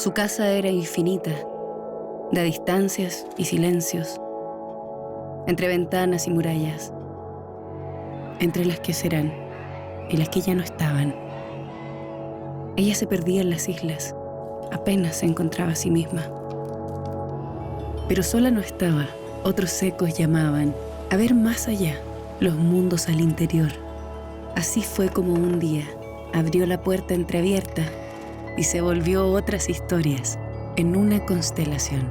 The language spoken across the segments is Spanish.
Su casa era infinita, de distancias y silencios, entre ventanas y murallas, entre las que serán y las que ya no estaban. Ella se perdía en las islas, apenas se encontraba a sí misma. Pero sola no estaba, otros ecos llamaban a ver más allá, los mundos al interior. Así fue como un día abrió la puerta entreabierta y se volvió otras historias en una constelación.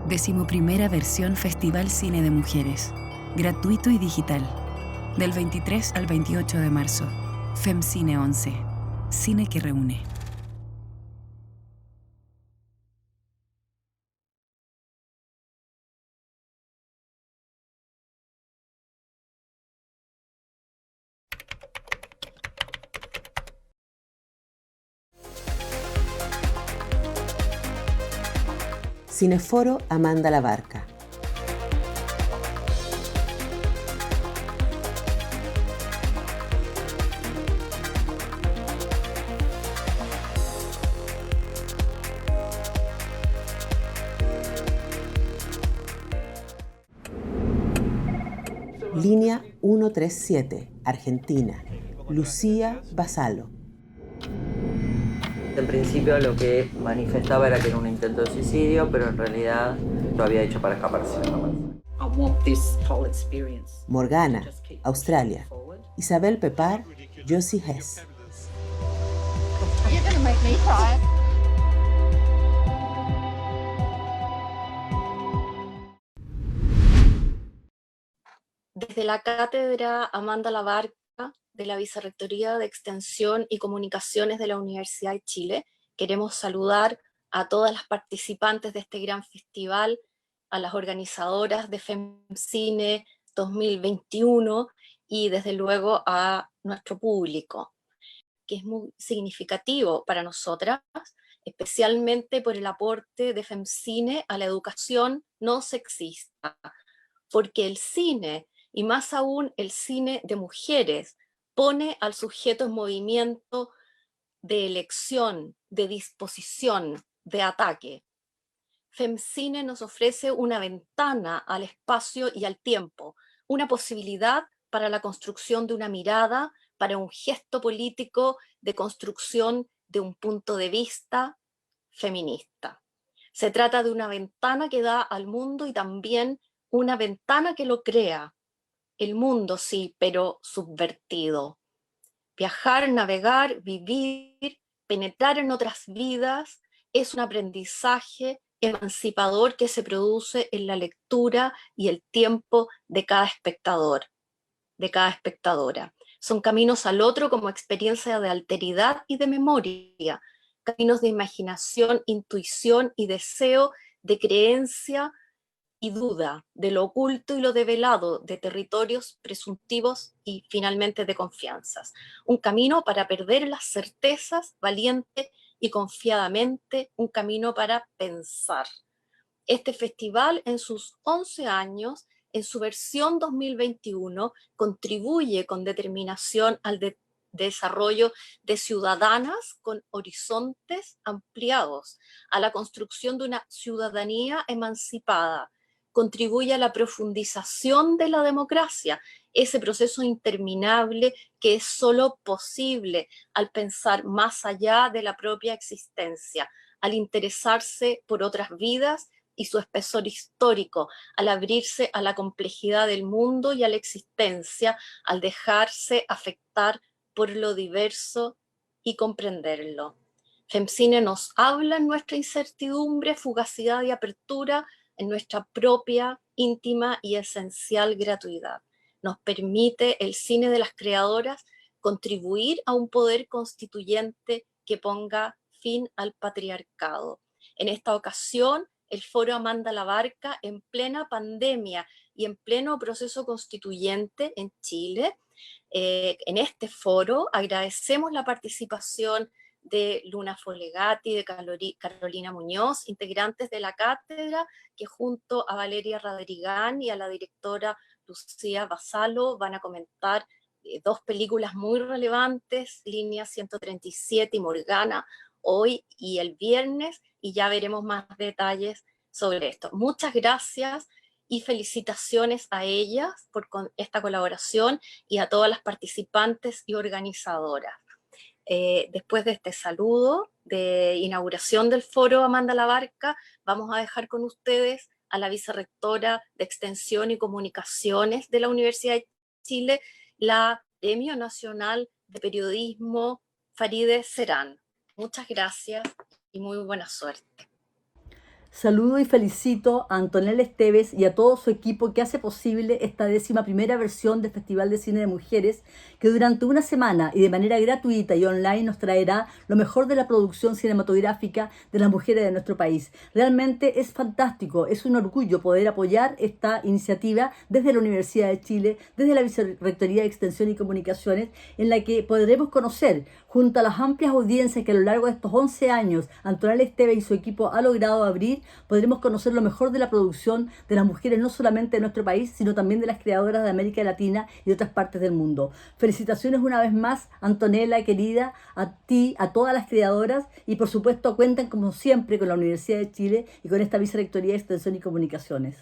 11ª versión Festival Cine de Mujeres, gratuito y digital, del 23 al 28 de marzo. FemCine 11, cine que reúne. Cineforo Amanda Labarca. Línea 137, Argentina. Lucía Basalo. En principio lo que manifestaba era que era un intento de suicidio, pero en realidad lo había hecho para escaparse. Morgana, Australia. Isabel Pepar, Josie Hess. Desde la cátedra Amanda Labarca de la Vicerrectoría de Extensión y Comunicaciones de la Universidad de Chile, queremos saludar a todas las participantes de este gran festival, a las organizadoras de FemCine 2021 y desde luego a nuestro público, que es muy significativo para nosotras, especialmente por el aporte de FemCine a la educación no sexista, porque el cine, y más aún el cine de mujeres, pone al sujeto en movimiento de elección, de disposición, de ataque. FemCine nos ofrece una ventana al espacio y al tiempo, una posibilidad para la construcción de una mirada, para un gesto político de construcción de un punto de vista feminista. Se trata de una ventana que da al mundo y también una ventana que lo crea. El mundo sí, pero subvertido. Viajar, navegar, vivir, penetrar en otras vidas es un aprendizaje emancipador que se produce en la lectura y el tiempo de cada espectador, de cada espectadora. Son caminos al otro como experiencia de alteridad y de memoria, caminos de imaginación, intuición y deseo, de creencia y duda, de lo oculto y lo develado, de territorios presuntivos y finalmente de confianzas. Un camino para perder las certezas valiente y confiadamente, un camino para pensar. Este festival en sus 11 años, en su versión 2021, contribuye con determinación al desarrollo de ciudadanas con horizontes ampliados, a la construcción de una ciudadanía emancipada, contribuye a la profundización de la democracia, ese proceso interminable que es solo posible al pensar más allá de la propia existencia, al interesarse por otras vidas y su espesor histórico, al abrirse a la complejidad del mundo y a la existencia, al dejarse afectar por lo diverso y comprenderlo. FemCine nos habla en nuestra incertidumbre, fugacidad y apertura, en nuestra propia, íntima y esencial gratuidad. Nos permite el cine de las creadoras contribuir a un poder constituyente que ponga fin al patriarcado. En esta ocasión, el Foro Amanda Labarca, en plena pandemia y en pleno proceso constituyente en Chile, en este foro agradecemos la participación de Luna Folegati, de Carolina Muñoz, integrantes de la cátedra, que junto a Valeria Radrigán y a la directora Lucía Basalo van a comentar dos películas muy relevantes, Línea 137 y Morgana, hoy y el viernes, y ya veremos más detalles sobre esto. Muchas gracias y felicitaciones a ellas por esta colaboración y a todas las participantes y organizadoras. Después de este saludo de inauguración del foro Amanda Labarca, vamos a dejar con ustedes a la vicerrectora de Extensión y Comunicaciones de la Universidad de Chile, la Premio Nacional de Periodismo Farideh Serán. Muchas gracias y muy buena suerte. Saludo y felicito a Antonella Esteves y a todo su equipo que hace posible esta 11ª versión del Festival de Cine de Mujeres, que durante una semana y de manera gratuita y online nos traerá lo mejor de la producción cinematográfica de las mujeres de nuestro país. Realmente es fantástico, es un orgullo poder apoyar esta iniciativa desde la Universidad de Chile, desde la Vicerrectoría de Extensión y Comunicaciones, en la que podremos conocer, junto a las amplias audiencias que a lo largo de estos 11 años Antonella Esteves y su equipo ha logrado abrir, podremos conocer lo mejor de la producción de las mujeres, no solamente de nuestro país, sino también de las creadoras de América Latina y de otras partes del mundo. Felicitaciones una vez más, Antonella, querida, a ti, a todas las creadoras, y por supuesto cuenten como siempre con la Universidad de Chile y con esta Vicerrectoría de Extensión y Comunicaciones.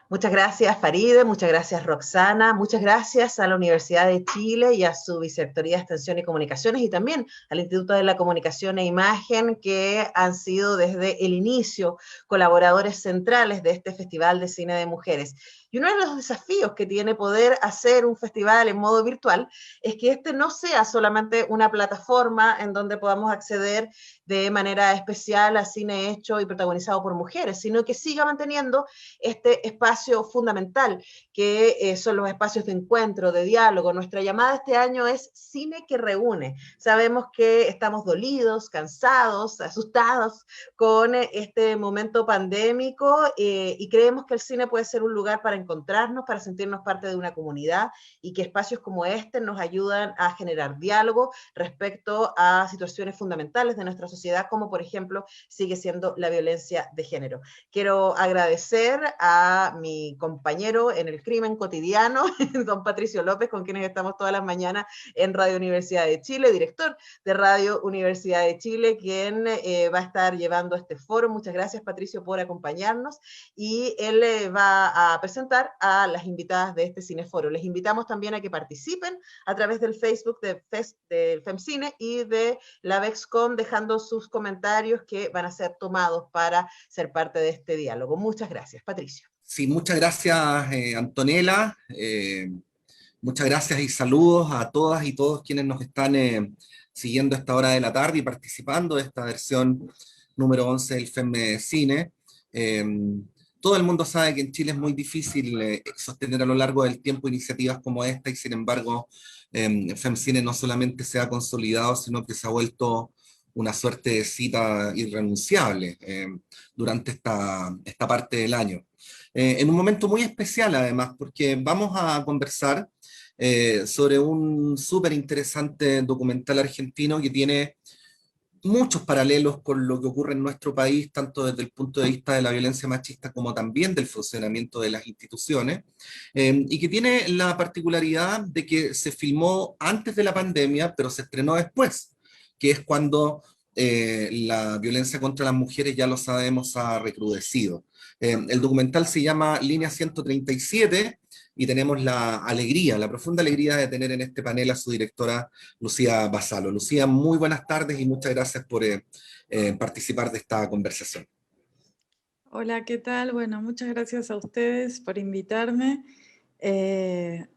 Muchas gracias, Farideh, muchas gracias, Roxana, muchas gracias a la Universidad de Chile y a su Vicerrectoría de Extensión y Comunicaciones, y también al Instituto de la Comunicación e Imagen, que han sido desde el inicio colaboradores centrales de este Festival de Cine de Mujeres. Y uno de los desafíos que tiene poder hacer un festival en modo virtual es que este no sea solamente una plataforma en donde podamos acceder de manera especial a cine hecho y protagonizado por mujeres, sino que siga manteniendo este espacio fundamental que son los espacios de encuentro, de diálogo. Nuestra llamada este año es Cine que Reúne. Sabemos que estamos dolidos, cansados, asustados con este momento pandémico y creemos que el cine puede ser un lugar para encontrarnos, para sentirnos parte de una comunidad, y que espacios como este nos ayudan a generar diálogo respecto a situaciones fundamentales de nuestra sociedad, como por ejemplo sigue siendo la violencia de género. Quiero agradecer a mi compañero en el crimen cotidiano, don Patricio López, con quienes estamos todas las mañanas en Radio Universidad de Chile, director de Radio Universidad de Chile, quien va a estar llevando este foro. Muchas gracias, Patricio, por acompañarnos, y él va a presentar a las invitadas de este cineforo. Les invitamos también a que participen a través del Facebook del FEMCINE y de la VEXCOM, dejando sus comentarios que van a ser tomados para ser parte de este diálogo. Muchas gracias. Patricio. Sí, muchas gracias, Antonella. Muchas gracias y saludos a todas y todos quienes nos están siguiendo a esta hora de la tarde y participando de esta versión número 11 del FEMCINE. Todo el mundo sabe que en Chile es muy difícil sostener a lo largo del tiempo iniciativas como esta, y sin embargo FEMCINE no solamente se ha consolidado, sino que se ha vuelto una suerte de cita irrenunciable durante esta parte del año. En un momento muy especial además, porque vamos a conversar sobre un súper interesante documental argentino que tiene muchos paralelos con lo que ocurre en nuestro país, tanto desde el punto de vista de la violencia machista como también del funcionamiento de las instituciones, y que tiene la particularidad de que se filmó antes de la pandemia, pero se estrenó después, que es cuando la violencia contra las mujeres, ya lo sabemos, ha recrudecido. El documental se llama Línea 137, y tenemos la profunda alegría de tener en este panel a su directora, Lucía Vasalo. Lucía, muy buenas tardes y muchas gracias por participar de esta conversación. Hola, ¿qué tal? Bueno, muchas gracias a ustedes por invitarme,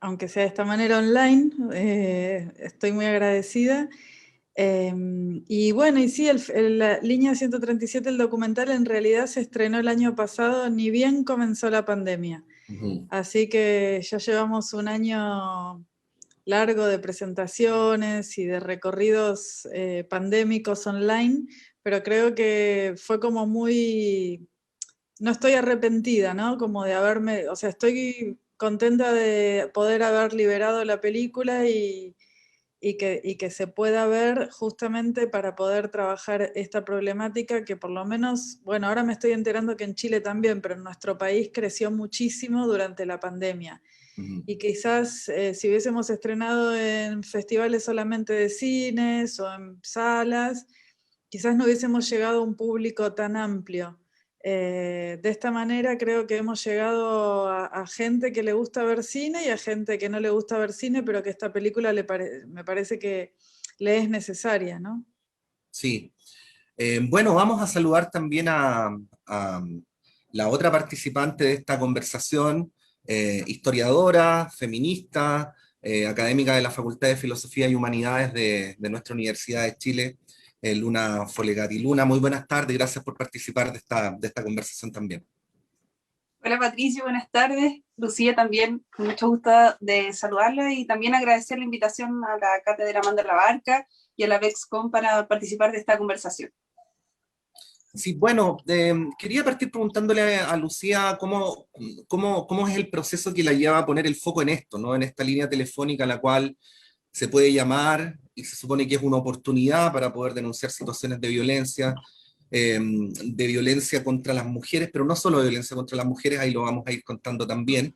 aunque sea de esta manera online, estoy muy agradecida. Y bueno, y sí, la Línea 137, el documental, en realidad se estrenó el año pasado, ni bien comenzó la pandemia. Así que ya llevamos un año largo de presentaciones y de recorridos pandémicos online, pero creo que fue como muy... No estoy arrepentida, ¿no? Como de haberme... O sea, estoy contenta de poder haber liberado la película y que se pueda ver justamente para poder trabajar esta problemática que por lo menos, bueno, ahora me estoy enterando que en Chile también, pero en nuestro país creció muchísimo durante la pandemia. Y quizás si hubiésemos estrenado en festivales solamente de cines o en salas, quizás no hubiésemos llegado a un público tan amplio. De esta manera creo que hemos llegado a gente que le gusta ver cine y a gente que no le gusta ver cine, pero que esta película me parece que le es necesaria, ¿no? Sí. Bueno, vamos a saludar también a la otra participante de esta conversación, historiadora, feminista, académica de la Facultad de Filosofía y Humanidades de nuestra Universidad de Chile, Luna Folegati. Luna, muy buenas tardes, gracias por participar de esta conversación también. Hola Patricio, buenas tardes. Lucía también, con mucho gusto de saludarla y también agradecer la invitación a la Cátedra Amanda la Barca y a la VexCom para participar de esta conversación. Sí, bueno, quería partir preguntándole a Lucía cómo es el proceso que la lleva a poner el foco en esto, ¿no? En esta línea telefónica a la cual se puede llamar y se supone que es una oportunidad para poder denunciar situaciones de violencia contra las mujeres, pero no solo de violencia contra las mujeres, ahí lo vamos a ir contando también,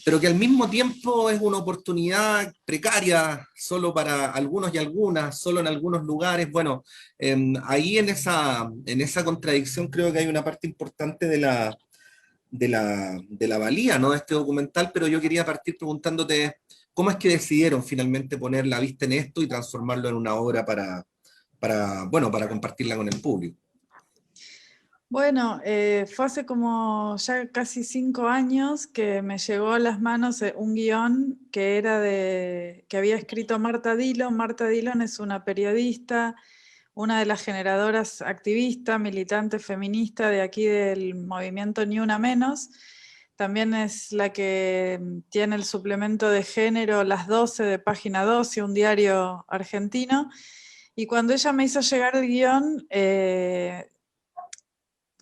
pero que al mismo tiempo es una oportunidad precaria solo para algunos y algunas, solo en algunos lugares. Bueno, ahí en esa contradicción creo que hay una parte importante de la valía, ¿no?, de este documental, pero yo quería partir preguntándote cómo es que decidieron finalmente poner la vista en esto y transformarlo en una obra para compartirla con el público. Bueno, fue hace como ya casi 5 años que me llegó a las manos un guión que había escrito Marta Dillon. Marta Dillon es una periodista, una de las generadoras activista, militante feminista de aquí del movimiento Ni Una Menos. También es la que tiene el suplemento de género Las 12 de Página 12, un diario argentino. Y cuando ella me hizo llegar el guión,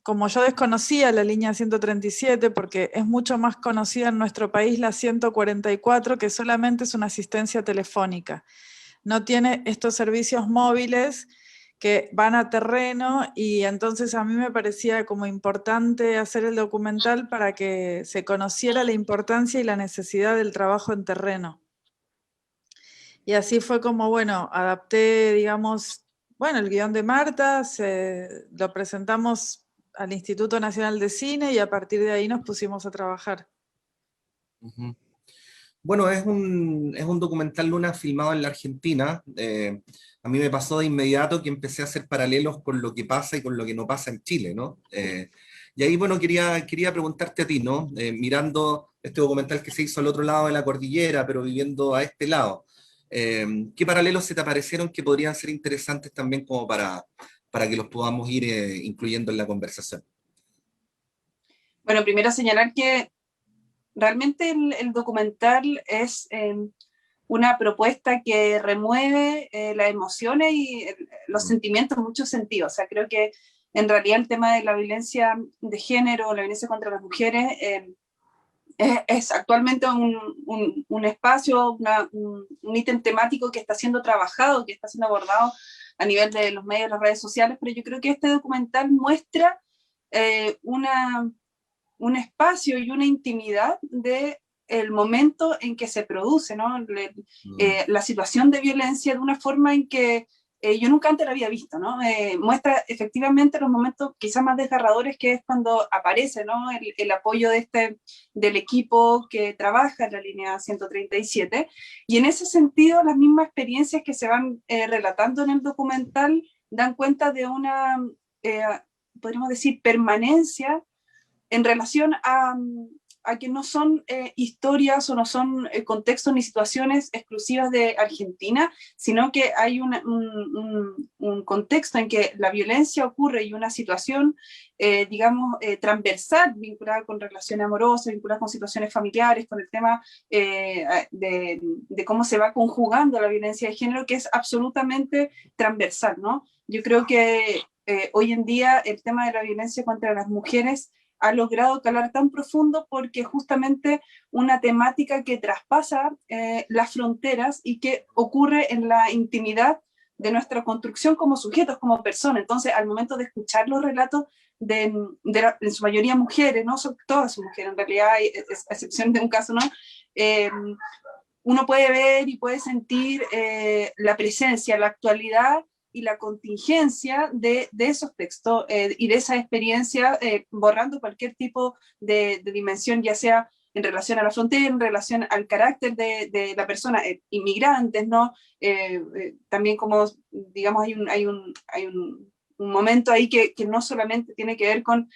como yo desconocía la línea 137, porque es mucho más conocida en nuestro país la 144, que solamente es una asistencia telefónica. No tiene estos servicios móviles que van a terreno, y entonces a mí me parecía como importante hacer el documental para que se conociera la importancia y la necesidad del trabajo en terreno. Y así fue como, bueno, adapté, digamos, bueno, el guión de Marta, lo presentamos al Instituto Nacional de Cine y a partir de ahí nos pusimos a trabajar. Uh-huh. Bueno, es un documental, Luna, filmado en la Argentina. A mí me pasó de inmediato que empecé a hacer paralelos con lo que pasa y con lo que no pasa en Chile, ¿no? Y ahí, bueno, quería preguntarte a ti, ¿no? Mirando este documental que se hizo al otro lado de la cordillera, pero viviendo a este lado, ¿qué paralelos se te aparecieron que podrían ser interesantes también como para que los podamos ir incluyendo en la conversación? Bueno, primero señalar que realmente el documental es una propuesta que remueve las emociones y los sentimientos en muchos sentidos. O sea, creo que en realidad el tema de la violencia de género, la violencia contra las mujeres, es actualmente un espacio, un ítem temático que está siendo trabajado, que está siendo abordado a nivel de los medios, las redes sociales, pero yo creo que este documental muestra un espacio y una intimidad del momento en que se produce, ¿no? La situación de violencia de una forma en que yo nunca antes la había visto, ¿no? Muestra efectivamente los momentos quizás más desgarradores, que es cuando aparece, ¿no?, el apoyo del equipo que trabaja en la línea 137, y en ese sentido las mismas experiencias que se van relatando en el documental dan cuenta de una, podríamos decir, permanencia en relación a que no son historias o no son contextos ni situaciones exclusivas de Argentina, sino que hay un contexto en que la violencia ocurre y una situación, digamos, transversal, vinculada con relaciones amorosas, vinculada con situaciones familiares, con el tema de cómo se va conjugando la violencia de género, que es absolutamente transversal, ¿no? Yo creo que hoy en día el tema de la violencia contra las mujeres ha logrado calar tan profundo porque justamente una temática que traspasa las fronteras y que ocurre en la intimidad nuestra construcción como sujetos, como personas. Entonces, al momento de escuchar los relatos en su mayoría mujeres, no son todas son mujeres, en realidad hay excepción de un caso, ¿no? Uno puede ver y puede sentir la presencia, la actualidad y la contingencia de esos textos y de esa experiencia, borrando cualquier tipo de dimensión, ya sea en relación a la frontera, en relación al carácter de la persona, inmigrantes, ¿no? También como, digamos, hay un momento ahí que no solamente tiene que ver con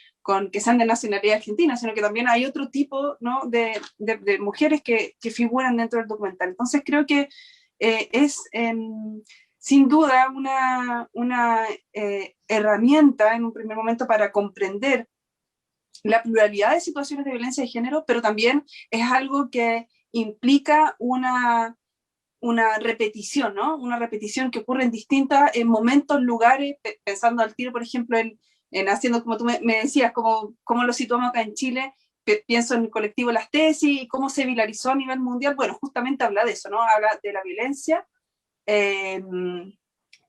que sean de nacionalidad argentina, sino que también hay otro tipo, ¿no? de mujeres que figuran dentro del documental. Entonces creo que es sin duda una herramienta en un primer momento para comprender la pluralidad de situaciones de violencia de género, pero también es algo que implica una repetición, ¿no? Una repetición que ocurre en momentos, lugares, pensando al tiro, por ejemplo, en haciendo, como tú me decías, cómo lo situamos acá en Chile, pienso en el colectivo Las Tesis y cómo se viralizó a nivel mundial. Bueno, justamente habla de eso, ¿no? Habla de la violencia. ¿Me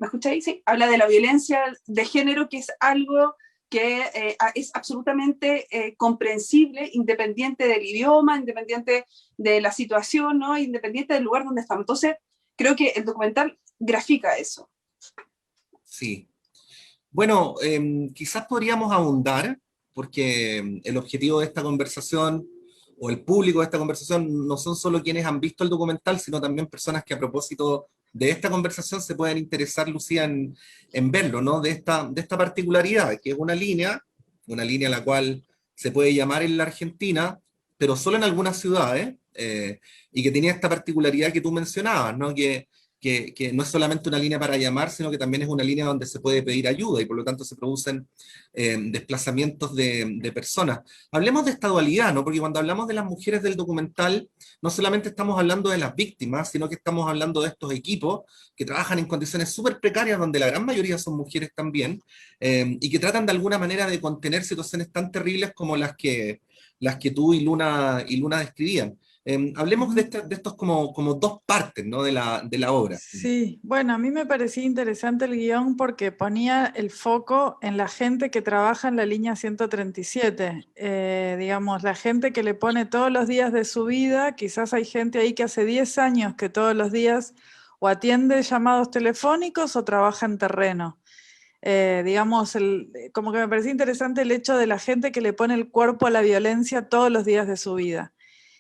escucháis? Sí, habla de la violencia de género, que es algo que es absolutamente comprensible, independiente del idioma, independiente de la situación, ¿no? Independiente del lugar donde estamos. Entonces, creo que el documental grafica eso. Sí. Bueno, quizás podríamos ahondar, porque el objetivo de esta conversación, o el público de esta conversación, no son solo quienes han visto el documental, sino también personas que a propósito de esta conversación se pueden interesar, Lucía, en verlo, ¿no? De esta particularidad, que es una línea a la cual se puede llamar en la Argentina, pero solo en algunas ciudades, y que tenía esta particularidad que tú mencionabas, ¿no? Que no es solamente una línea para llamar, sino que también es una línea donde se puede pedir ayuda, y por lo tanto se producen desplazamientos de personas. Hablemos de esta dualidad, ¿no? Porque cuando hablamos de las mujeres del documental, no solamente estamos hablando de las víctimas, sino que estamos hablando de estos equipos que trabajan en condiciones súper precarias, donde la gran mayoría son mujeres también, y que tratan de alguna manera de contener situaciones tan terribles como las que tú y Luna describían. Hablemos de estos como dos partes, ¿no? de la obra. Sí, bueno, a mí me parecía interesante el guión porque ponía el foco en la gente que trabaja en la línea 137. Digamos, la gente que le pone todos los días de su vida. Quizás hay gente ahí que hace 10 años que todos los días o atiende llamados telefónicos o trabaja en terreno. Digamos, como que me parecía interesante el hecho de la gente que le pone el cuerpo a la violencia todos los días de su vida.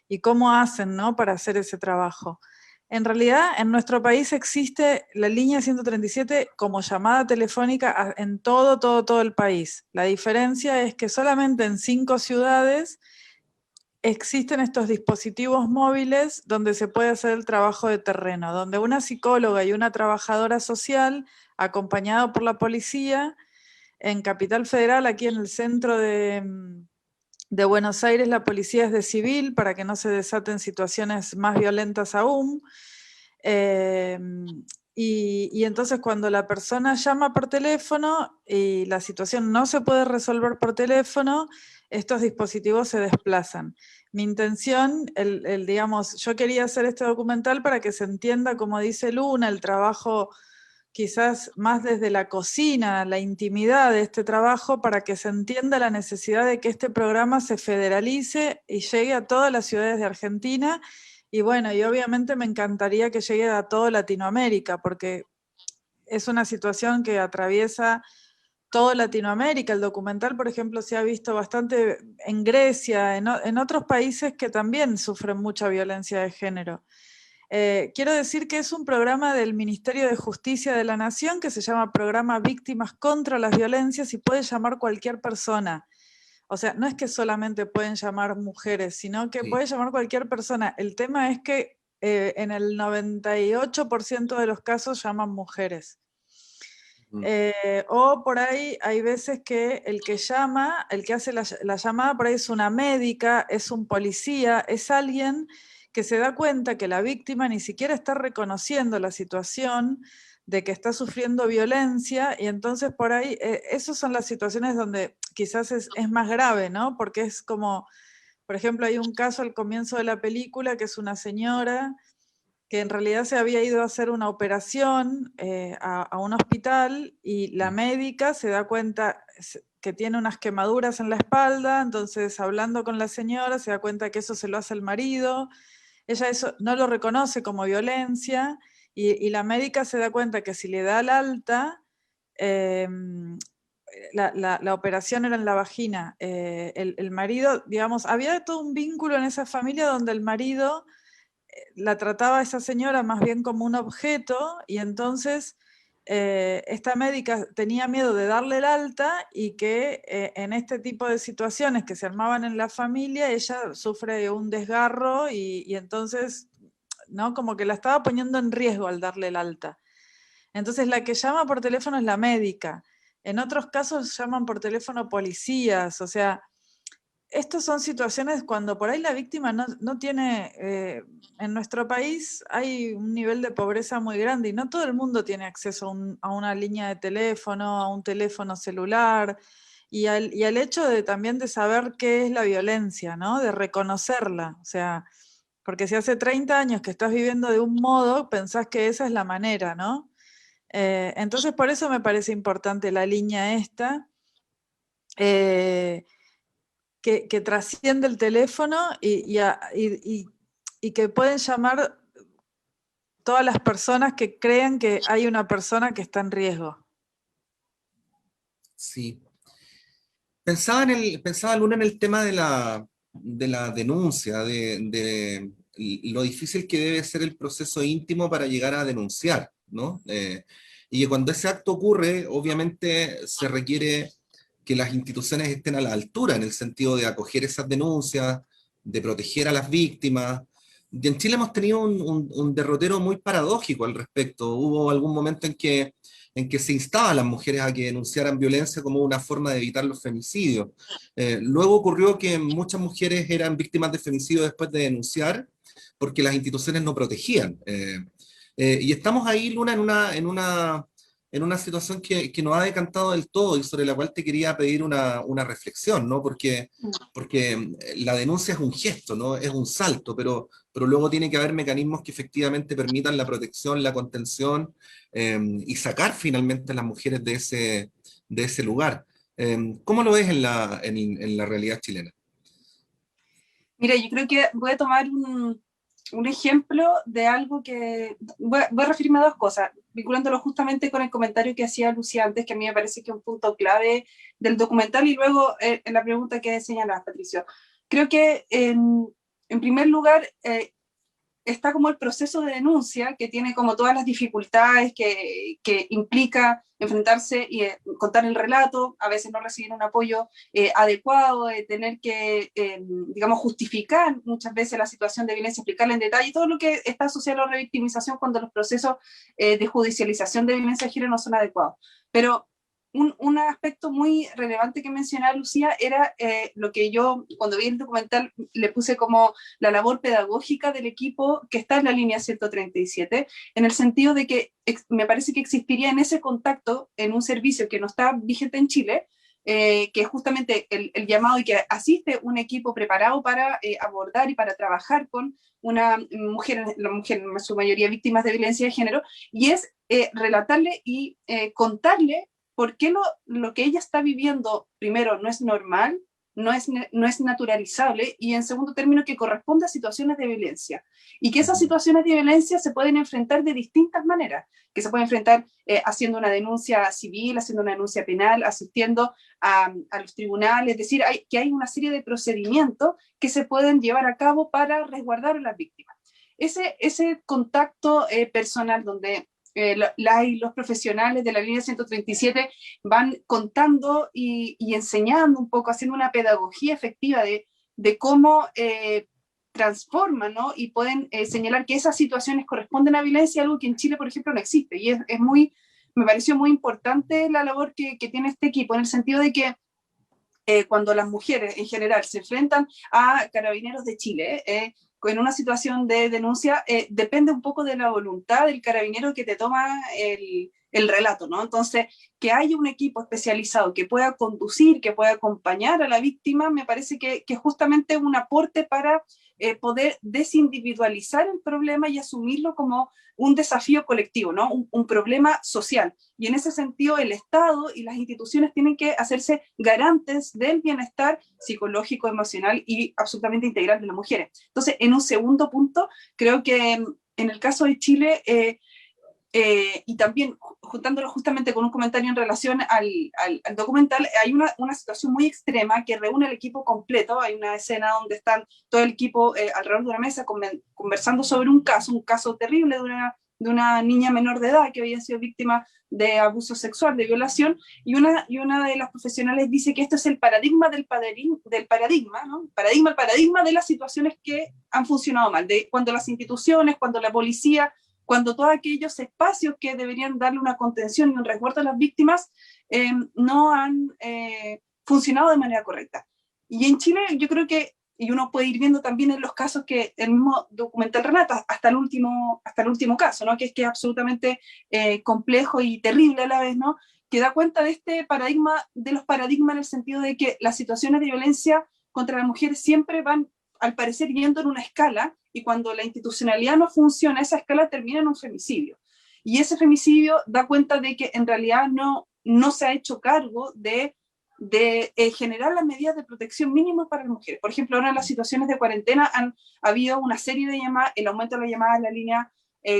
Y cómo hacen, ¿no? Para hacer ese trabajo. En realidad, en nuestro país existe la línea 137 como llamada telefónica en todo el país. La diferencia es que solamente en 5 ciudades existen estos dispositivos móviles donde se puede hacer el trabajo de terreno, donde una psicóloga y una trabajadora social, acompañada por la policía, en Capital Federal, aquí en el centro de Buenos Aires, la policía es de civil para que no se desaten situaciones más violentas aún. Y entonces cuando la persona llama por teléfono y la situación no se puede resolver por teléfono, estos dispositivos se desplazan. Mi intención, digamos, yo quería hacer este documental para que se entienda, como dice Luna, el trabajo quizás más desde la cocina, la intimidad de este trabajo, para que se entienda la necesidad de que este programa se federalice y llegue a todas las ciudades de Argentina. Y bueno, y obviamente me encantaría que llegue a toda Latinoamérica, porque es una situación que atraviesa toda Latinoamérica. El documental, por ejemplo, se ha visto bastante en Grecia, en otros países que también sufren mucha violencia de género. Quiero decir que es un programa del Ministerio de Justicia de la Nación que se llama Programa Víctimas contra las Violencias y puede llamar cualquier persona. O sea, no es que solamente pueden llamar mujeres, sino que puede llamar cualquier persona. El tema es que en el 98% de los casos llaman mujeres. O por ahí hay veces que el que llama, el que hace la llamada por ahí es una médica, es un policía, es alguien que se da cuenta que la víctima ni siquiera está reconociendo la situación de que está sufriendo violencia, y entonces por ahí, esas son las situaciones donde quizás es más grave, ¿no? Porque es como, por ejemplo, hay un caso al comienzo de la película que es una señora que en realidad se había ido a hacer una operación a un hospital y la médica se da cuenta que tiene unas quemaduras en la espalda, entonces hablando con la señora se da cuenta que eso se lo hace el marido, ella eso no lo reconoce como violencia y la médica se da cuenta que si le da el alta, la operación era en la vagina, el marido, digamos, había todo un vínculo en esa familia donde el marido la trataba a esa señora más bien como un objeto y entonces esta médica tenía miedo de darle el alta y que en este tipo de situaciones que se armaban en la familia ella sufre un desgarro y entonces, ¿no? Como que la estaba poniendo en riesgo al darle el alta. Entonces la que llama por teléfono es la médica. En otros casos llaman por teléfono policías, o sea, estas son situaciones cuando por ahí la víctima no tiene, en nuestro país hay un nivel de pobreza muy grande y no todo el mundo tiene acceso a una línea de teléfono, a un teléfono celular, y al hecho de también de saber qué es la violencia, ¿no? De reconocerla, o sea, porque si hace 30 años que estás viviendo de un modo, pensás que esa es la manera, ¿no? Entonces por eso me parece importante la línea esta, que trasciende el teléfono y que pueden llamar todas las personas que crean que hay una persona que está en riesgo. Sí. Pensaba Luna en el tema de la denuncia, de lo difícil que debe ser el proceso íntimo para llegar a denunciar, ¿no? Y que cuando ese acto ocurre, obviamente se requiere que las instituciones estén a la altura en el sentido de acoger esas denuncias, de proteger a las víctimas. Y en Chile hemos tenido un derrotero muy paradójico al respecto. Hubo algún momento en que se instaba a las mujeres a que denunciaran violencia como una forma de evitar los femicidios. Luego ocurrió que muchas mujeres eran víctimas de femicidio después de denunciar, porque las instituciones no protegían. Y estamos ahí, Luna, en una situación que nos ha decantado del todo y sobre la cual te quería pedir una reflexión, ¿no? Porque la denuncia es un gesto, ¿no? Es un salto, pero luego tiene que haber mecanismos que efectivamente permitan la protección, la contención y sacar finalmente a las mujeres de ese lugar. ¿Cómo lo ves en la realidad chilena? Mira, yo creo que voy a tomar un ejemplo de algo que... Voy a referirme a dos cosas, vinculándolo justamente con el comentario que hacía Lucía antes, que a mí me parece que es un punto clave del documental, y luego en la pregunta que señalabas, Patricio. Creo que en primer lugar está como el proceso de denuncia, que tiene como todas las dificultades que implica enfrentarse y contar el relato, a veces no recibir un apoyo adecuado, tener que, digamos, justificar muchas veces la situación de violencia, explicarla en detalle, todo lo que está asociado a la revictimización cuando los procesos de judicialización de violencia de género no son adecuados. Pero un aspecto muy relevante que mencionaba Lucía era lo que yo, cuando vi el documental, le puse como la labor pedagógica del equipo que está en la línea 137, en el sentido de que me parece que existiría en ese contacto, en un servicio que no está vigente en Chile, que es justamente el llamado y que asiste un equipo preparado para abordar y para trabajar con una mujer, la mujer en su mayoría víctimas de violencia de género, y es relatarle y contarle por qué lo que ella está viviendo, primero, no es normal, no es naturalizable, y en segundo término, que corresponde a situaciones de violencia. Y que esas situaciones de violencia se pueden enfrentar de distintas maneras, que se pueden enfrentar haciendo una denuncia civil, haciendo una denuncia penal, asistiendo a los tribunales, es decir, que hay una serie de procedimientos que se pueden llevar a cabo para resguardar a las víctimas. Ese contacto personal donde los profesionales de la línea 137 van contando y enseñando un poco, haciendo una pedagogía efectiva de cómo transforman, ¿no? Y pueden señalar que esas situaciones corresponden a violencia, algo que en Chile, por ejemplo, no existe. Y me pareció muy importante la labor que tiene este equipo, en el sentido de que cuando las mujeres en general se enfrentan a Carabineros de Chile, en una situación de denuncia, depende un poco de la voluntad del carabinero que te toma el relato, ¿no? Entonces, que haya un equipo especializado que pueda conducir, que pueda acompañar a la víctima, me parece que es justamente un aporte para poder desindividualizar el problema y asumirlo como un desafío colectivo, ¿no? Un problema social. Y en ese sentido, el Estado y las instituciones tienen que hacerse garantes del bienestar psicológico, emocional y absolutamente integral de las mujeres. Entonces, en un segundo punto, creo que en el caso de Chile, y también juntándolo justamente con un comentario en relación al documental, hay una situación muy extrema que reúne al equipo completo. Hay una escena donde están todo el equipo alrededor de una mesa conversando sobre un caso terrible de una niña menor de edad que había sido víctima de abuso sexual, de violación, y una de las profesionales dice que esto es el paradigma del paradigma, ¿no? El paradigma de las situaciones que han funcionado mal, de cuando las instituciones, cuando la policía, cuando todos aquellos espacios que deberían darle una contención y un resguardo a las víctimas no han funcionado de manera correcta. Y en Chile yo creo que, y uno puede ir viendo también en los casos que el mismo documental relata, hasta el último caso, ¿no? Que es absolutamente complejo y terrible a la vez, ¿no? Que da cuenta de este paradigma, de los paradigmas en el sentido de que las situaciones de violencia contra las mujeres siempre van, al parecer, yendo en una escala, y cuando la institucionalidad no funciona, esa escala termina en un femicidio. Y ese femicidio da cuenta de que en realidad no se ha hecho cargo de generar las medidas de protección mínimas para las mujeres. Por ejemplo, ahora en las situaciones de cuarentena ha habido una serie de llamadas, el aumento de las llamadas a la línea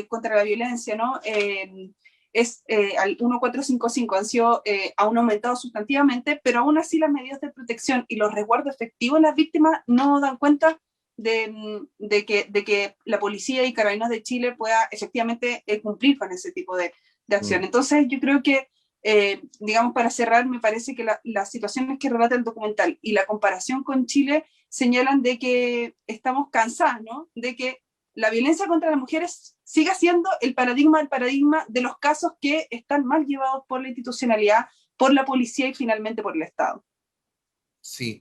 contra la violencia, ¿no? Al 1455 han aumentado sustantivamente, pero aún así las medidas de protección y los resguardos efectivos en las víctimas no dan cuenta de que la policía y Carabineros de Chile pueda efectivamente cumplir con ese tipo de acción. Entonces yo creo que, digamos, para cerrar, me parece que las situaciones que relata el documental y la comparación con Chile señalan de que estamos cansados, ¿no? De que la violencia contra las mujeres siga siendo el paradigma de los casos que están mal llevados por la institucionalidad, por la policía y finalmente por el Estado. Sí.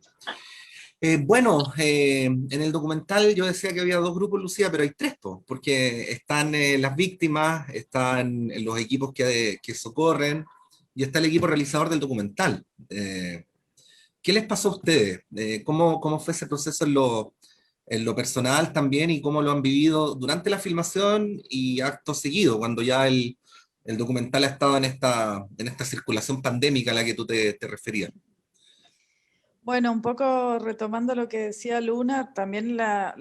Bueno, en el documental yo decía que había dos grupos, Lucía, pero hay tres, porque están las víctimas, están los equipos que socorren y está el equipo realizador del documental. ¿Qué les pasó a ustedes? ¿Cómo fue ese proceso en lo personal también y cómo lo han vivido durante la filmación y acto seguido, cuando ya el documental ha estado en esta circulación pandémica a la que tú te referías? Bueno, un poco retomando lo que decía Luna, también la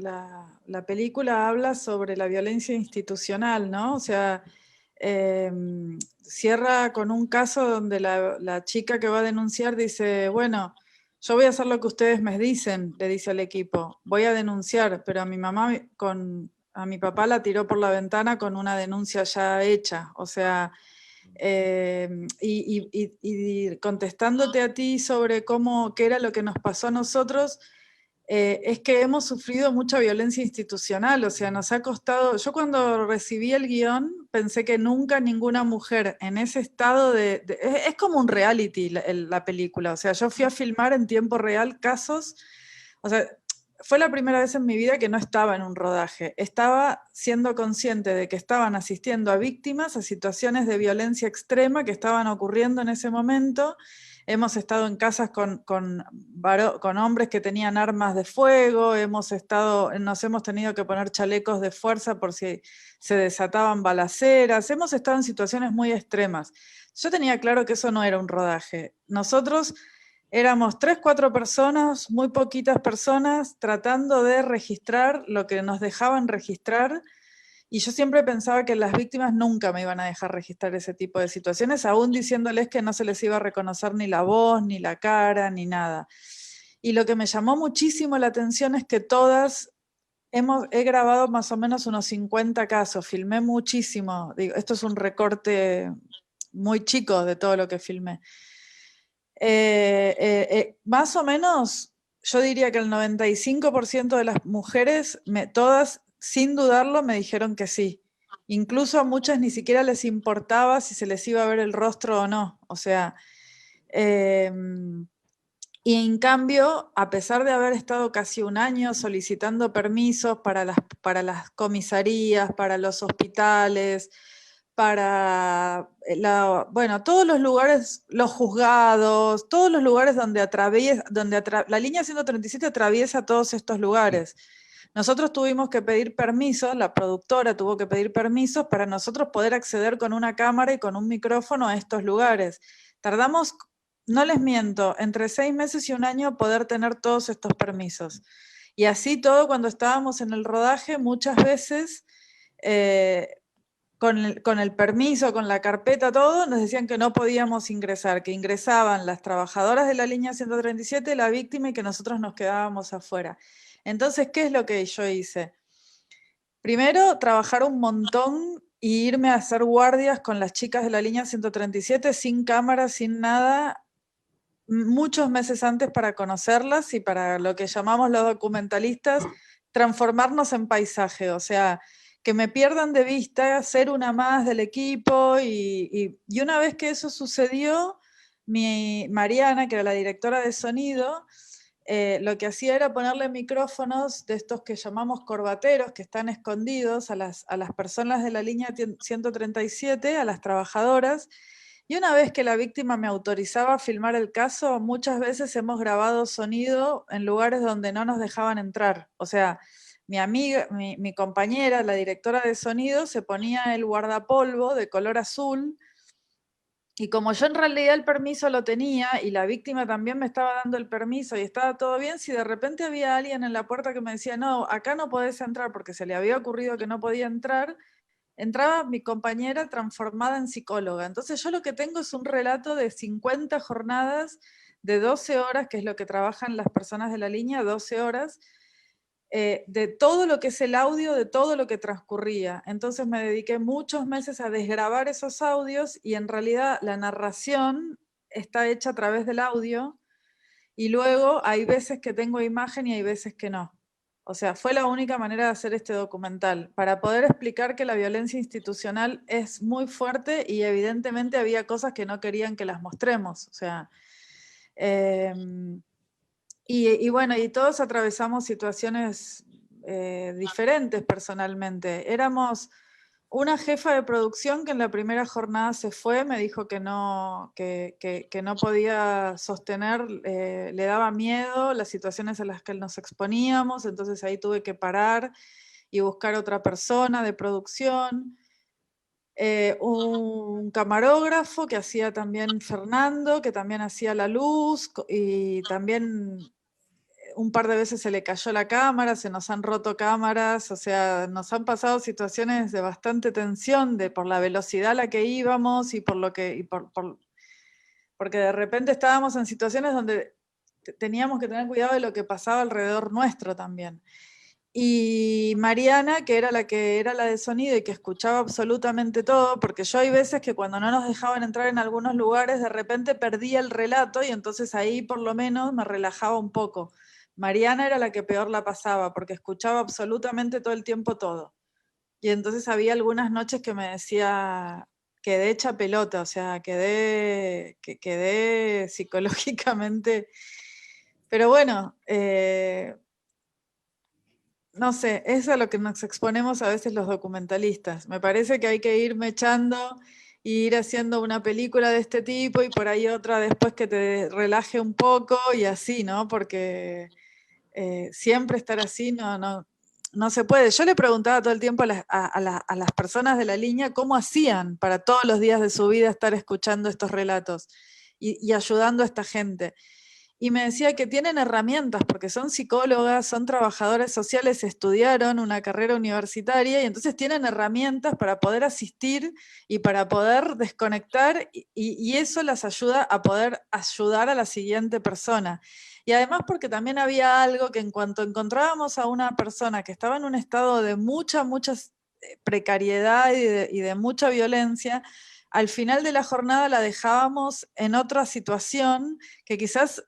película habla sobre la violencia institucional, ¿no? O sea, cierra con un caso donde la chica que va a denunciar dice, bueno, yo voy a hacer lo que ustedes me dicen, le dice al equipo, voy a denunciar, pero a mi mamá, a mi papá la tiró por la ventana con una denuncia ya hecha, o sea... y contestándote a ti sobre qué era lo que nos pasó a nosotros, es que hemos sufrido mucha violencia institucional, o sea, nos ha costado, yo cuando recibí el guión pensé que nunca ninguna mujer en ese estado es como un reality la película, o sea, yo fui a filmar en tiempo real casos, o sea, fue la primera vez en mi vida que no estaba en un rodaje. Estaba siendo consciente de que estaban asistiendo a víctimas, a situaciones de violencia extrema que estaban ocurriendo en ese momento. Hemos estado en casas con hombres que tenían armas de fuego, nos hemos tenido que poner chalecos de fuerza por si se desataban balaceras, hemos estado en situaciones muy extremas. Yo tenía claro que eso no era un rodaje. Nosotros... éramos 3, 4 personas, muy poquitas personas, tratando de registrar lo que nos dejaban registrar, y yo siempre pensaba que las víctimas nunca me iban a dejar registrar ese tipo de situaciones, aún diciéndoles que no se les iba a reconocer ni la voz, ni la cara, ni nada. Y lo que me llamó muchísimo la atención es que todas he grabado más o menos unos 50 casos, filmé muchísimo, digo, esto es un recorte muy chico de todo lo que filmé. Más o menos, yo diría que el 95% de las mujeres, todas, sin dudarlo, me dijeron que sí. Incluso a muchas ni siquiera les importaba si se les iba a ver el rostro o no. O sea, y en cambio, a pesar de haber estado casi un año solicitando permisos para las comisarías, para los hospitales, para todos los lugares, los juzgados, todos los lugares donde la línea 137 atraviesa todos estos lugares. nosotros tuvimos que pedir permisos, la productora tuvo que pedir permisos para nosotros poder acceder con una cámara y con un micrófono a estos lugares. Tardamos, no les miento, entre 6 meses y 1 año poder tener todos estos permisos. Y así todo, cuando estábamos en el rodaje, muchas veces, con el permiso, con la carpeta, todo, nos decían que no podíamos ingresar, que ingresaban las trabajadoras de la línea 137, la víctima, y que nosotros nos quedábamos afuera. Entonces, ¿qué es lo que yo hice? Primero, trabajar un montón y irme a hacer guardias con las chicas de la línea 137, sin cámara, sin nada, muchos meses antes para conocerlas y para lo que llamamos los documentalistas, transformarnos en paisaje, o sea, que me pierdan de vista, ser una más del equipo, y una vez que eso sucedió, Mariana, que era la directora de sonido, lo que hacía era ponerle micrófonos de estos que llamamos corbateros, que están escondidos a las personas de la línea 137, a las trabajadoras, y una vez que la víctima me autorizaba a filmar el caso, muchas veces hemos grabado sonido en lugares donde no nos dejaban entrar. O sea, mi amiga, mi compañera, la directora de sonido, se ponía el guardapolvo de color azul, y como yo en realidad el permiso lo tenía, y la víctima también me estaba dando el permiso, y estaba todo bien, si de repente había alguien en la puerta que me decía, no, acá no podés entrar, porque se le había ocurrido que no podía entrar, entraba mi compañera transformada en psicóloga. Entonces yo lo que tengo es un relato de 50 jornadas de 12 horas, que es lo que trabajan las personas de la línea, 12 horas, de todo lo que es el audio, de todo lo que transcurría. Entonces me dediqué muchos meses a desgrabar esos audios, y en realidad la narración está hecha a través del audio, y luego hay veces que tengo imagen y hay veces que no. O sea, fue la única manera de hacer este documental, para poder explicar que la violencia institucional es muy fuerte, y evidentemente había cosas que no querían que las mostremos. O sea, y bueno, y todos atravesamos situaciones diferentes personalmente. Éramos una jefa de producción que en la primera jornada se fue, me dijo que no podía sostener, le daba miedo las situaciones a las que nos exponíamos, entonces ahí tuve que parar y buscar otra persona de producción. Un camarógrafo que hacía también Fernando, que también hacía la luz, y también un par de veces se le cayó la cámara, se nos han roto cámaras, o sea, nos han pasado situaciones de bastante tensión por la velocidad a la que íbamos, y porque de repente estábamos en situaciones donde teníamos que tener cuidado de lo que pasaba alrededor nuestro también. Y Mariana, que era la de sonido y que escuchaba absolutamente todo, porque yo hay veces que cuando no nos dejaban entrar en algunos lugares, de repente perdía el relato, y entonces ahí por lo menos me relajaba un poco. Mariana era la que peor la pasaba, porque escuchaba absolutamente todo el tiempo todo. Y entonces había algunas noches que me decía, quedé hecha pelota, o sea, quedé psicológicamente. Pero bueno, no sé, es a lo que nos exponemos a veces los documentalistas. Me parece que hay que ir mechando y ir haciendo una película de este tipo, y por ahí otra después que te relaje un poco, y así, ¿no? Porque siempre estar así no se puede. Yo le preguntaba todo el tiempo a las personas de la línea cómo hacían para todos los días de su vida estar escuchando estos relatos y ayudando a esta gente. Y me decía que tienen herramientas, porque son psicólogas, son trabajadoras sociales, estudiaron una carrera universitaria, y entonces tienen herramientas para poder asistir y para poder desconectar, y eso las ayuda a poder ayudar a la siguiente persona. Y además porque también había algo que en cuanto encontrábamos a una persona que estaba en un estado de mucha precariedad y de mucha violencia, al final de la jornada la dejábamos en otra situación que quizás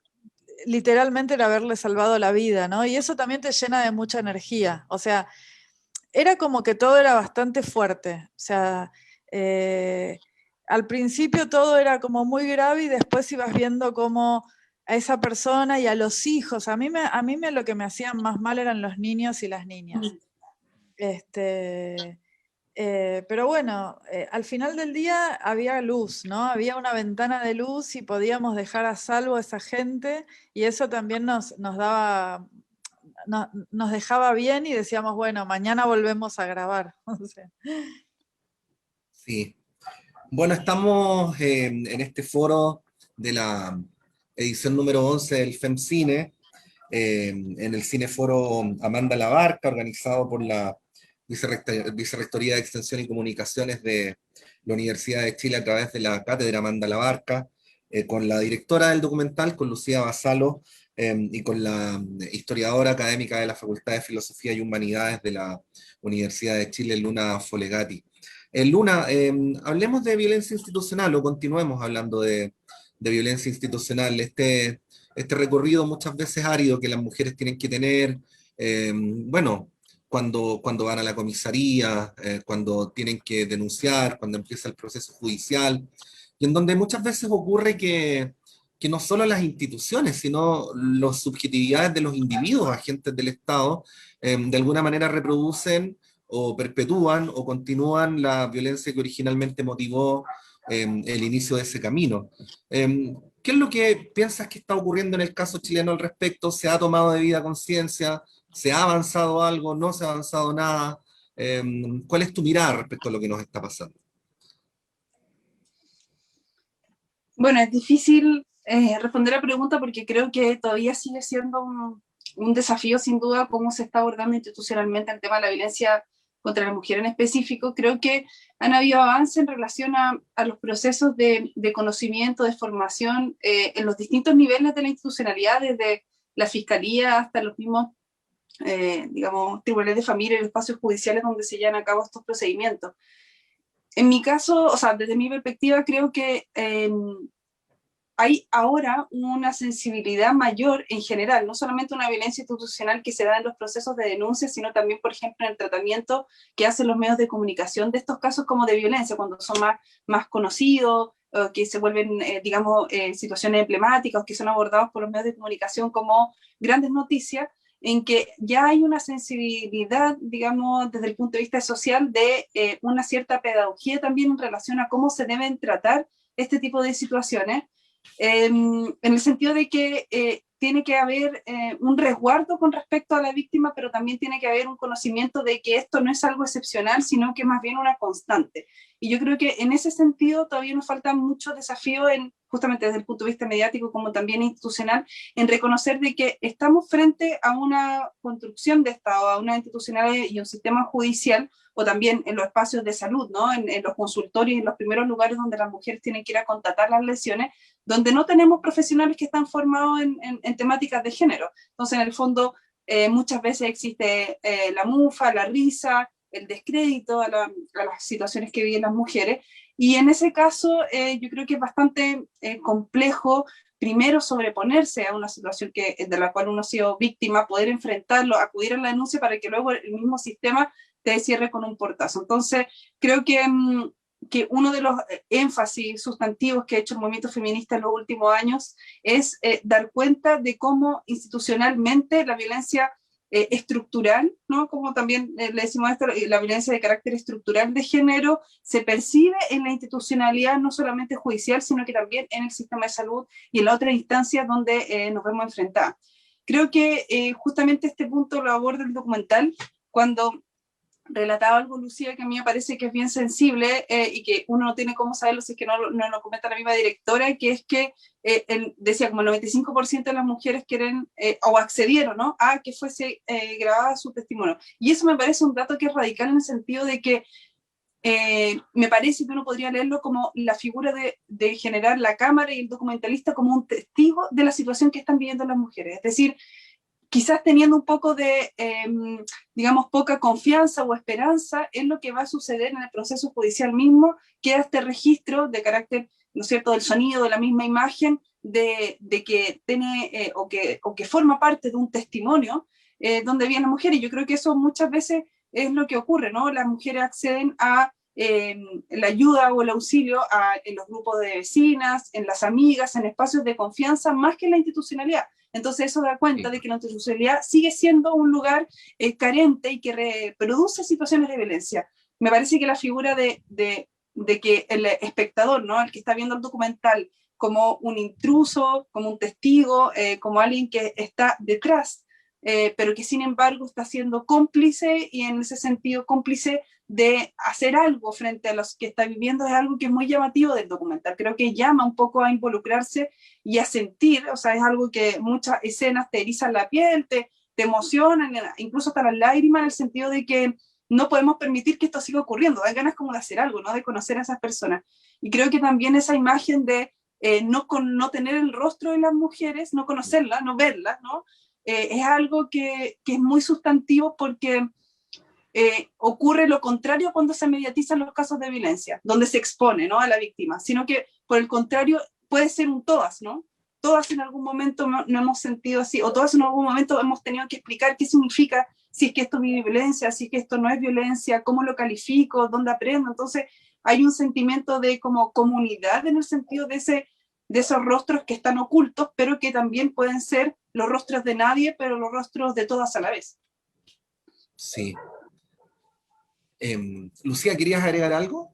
literalmente era haberle salvado la vida, ¿no? Y eso también te llena de mucha energía. O sea, era como que todo era bastante fuerte. O sea, al principio todo era como muy grave, y después ibas viendo cómo a esa persona y a los hijos, a mí lo que me hacían más mal eran los niños y las niñas. Pero bueno, al final del día había luz, ¿no? Había una ventana de luz y podíamos dejar a salvo a esa gente, y eso también nos nos dejaba bien y decíamos, bueno, mañana volvemos a grabar. O sea. Sí. Bueno, estamos en este foro de la edición número 11 del FEMCINE, en el Cineforo Amanda Labarca, organizado por la Vicerrectoría de Extensión y Comunicaciones de la Universidad de Chile a través de la Cátedra Amanda Labarca, con la directora del documental, con Lucía Basalo, y con la historiadora académica de la Facultad de Filosofía y Humanidades de la Universidad de Chile, Luna Folegati. Luna, hablemos de violencia institucional o continuemos hablando de violencia institucional. Este recorrido muchas veces árido que las mujeres tienen que tener, bueno, cuando van a la comisaría, cuando tienen que denunciar, cuando empieza el proceso judicial, y en donde muchas veces ocurre que no solo las instituciones, sino las subjetividades de los individuos, agentes del Estado, de alguna manera reproducen o perpetúan o continúan la violencia que originalmente motivó el inicio de ese camino. ¿Qué es lo que piensas que está ocurriendo en el caso chileno al respecto? ¿Se ha tomado debida conciencia? ¿Se ha avanzado algo? ¿No se ha avanzado nada? ¿Cuál es tu mirada respecto a lo que nos está pasando? Bueno, es difícil responder a la pregunta porque creo que todavía sigue siendo un desafío sin duda cómo se está abordando institucionalmente el tema de la violencia contra la mujer en específico. Creo que han habido avances en relación a los procesos de conocimiento, de formación en los distintos niveles de la institucionalidad, desde la fiscalía hasta los mismos, digamos, tribunales de familia y los espacios judiciales donde se llevan a cabo estos procedimientos. En mi caso, o sea, desde mi perspectiva, creo que hay ahora una sensibilidad mayor en general, no solamente una violencia institucional que se da en los procesos de denuncia, sino también, por ejemplo, en el tratamiento que hacen los medios de comunicación de estos casos como de violencia, cuando son más conocidos, que se vuelven, digamos, situaciones emblemáticas, que son abordados por los medios de comunicación como grandes noticias, en que ya hay una sensibilidad, digamos, desde el punto de vista social, de una cierta pedagogía también en relación a cómo se deben tratar este tipo de situaciones, en el sentido de que tiene que haber un resguardo con respecto a la víctima, pero también tiene que haber un conocimiento de que esto no es algo excepcional, sino que más bien una constante. Y yo creo que en ese sentido todavía nos falta mucho desafío, justamente desde el punto de vista mediático como también institucional, en reconocer de que estamos frente a una construcción de Estado, a una institucionalidad y un sistema judicial, o también en los espacios de salud, ¿no? En los consultorios, en los primeros lugares donde las mujeres tienen que ir a constatar las lesiones, donde no tenemos profesionales que están formados en temáticas de género. Entonces, en el fondo, muchas veces existe la mufa, la risa, el descrédito a las situaciones que viven las mujeres, y en ese caso yo creo que es bastante complejo primero sobreponerse a una situación de la cual uno ha sido víctima, poder enfrentarlo, acudir a la denuncia para que luego el mismo sistema te cierre con un portazo. Entonces creo que uno de los énfasis sustantivos que ha hecho el movimiento feminista en los últimos años es dar cuenta de cómo institucionalmente la violencia estructural, ¿no? Como también le decimos esto, la violencia de carácter estructural de género se percibe en la institucionalidad no solamente judicial, sino que también en el sistema de salud y en las otras instancias donde nos vemos enfrentadas. Creo que justamente este punto lo aborda el documental cuando relataba algo, Lucía, que a mí me parece que es bien sensible y que uno no tiene cómo saberlo si es que no lo comenta la misma directora, que es que él decía como el 95% de las mujeres quieren o accedieron, ¿no?, a que fuese grabada su testimonio. Y eso me parece un dato que es radical en el sentido de que me parece que uno podría leerlo como la figura de generar la cámara y el documentalista como un testigo de la situación que están viviendo las mujeres. Es decir, quizás teniendo un poco de, digamos, poca confianza o esperanza en lo que va a suceder en el proceso judicial mismo, queda este registro de carácter, ¿no es cierto?, del sonido, de la misma imagen, de que tiene o que forma parte de un testimonio donde viene la mujer. Y yo creo que eso muchas veces es lo que ocurre, ¿no? Las mujeres acceden a la ayuda o el auxilio en los grupos de vecinas, en las amigas, en espacios de confianza, más que en la institucionalidad. Entonces eso da cuenta de que la institucionalidad sigue siendo un lugar carente y que reproduce situaciones de violencia. Me parece que la figura de que el espectador, ¿no?, el que está viendo el documental, como un intruso, como un testigo, como alguien que está detrás pero que sin embargo está siendo cómplice, y en ese sentido cómplice de hacer algo frente a los que está viviendo, es algo que es muy llamativo del documental. Creo que llama un poco a involucrarse y a sentir, o sea, es algo que muchas escenas te erizan la piel, te emocionan, incluso hasta las lágrimas, en el sentido de que no podemos permitir que esto siga ocurriendo, hay ganas como de hacer algo, ¿no? De conocer a esas personas. Y creo que también esa imagen de no tener el rostro de las mujeres, no conocerlas, no verlas, ¿no? Es algo que es muy sustantivo, porque ocurre lo contrario cuando se mediatizan los casos de violencia, donde se expone, ¿no?, a la víctima, sino que por el contrario puede ser un todas, ¿no? Todas en algún momento no hemos sentido así, o todas en algún momento hemos tenido que explicar qué significa, si es que esto es violencia, si es que esto no es violencia, cómo lo califico, dónde aprendo. Entonces hay un sentimiento de como comunidad, en el sentido de esos rostros que están ocultos, pero que también pueden ser los rostros de nadie, pero los rostros de todas a la vez. Sí. Lucía, ¿querías agregar algo?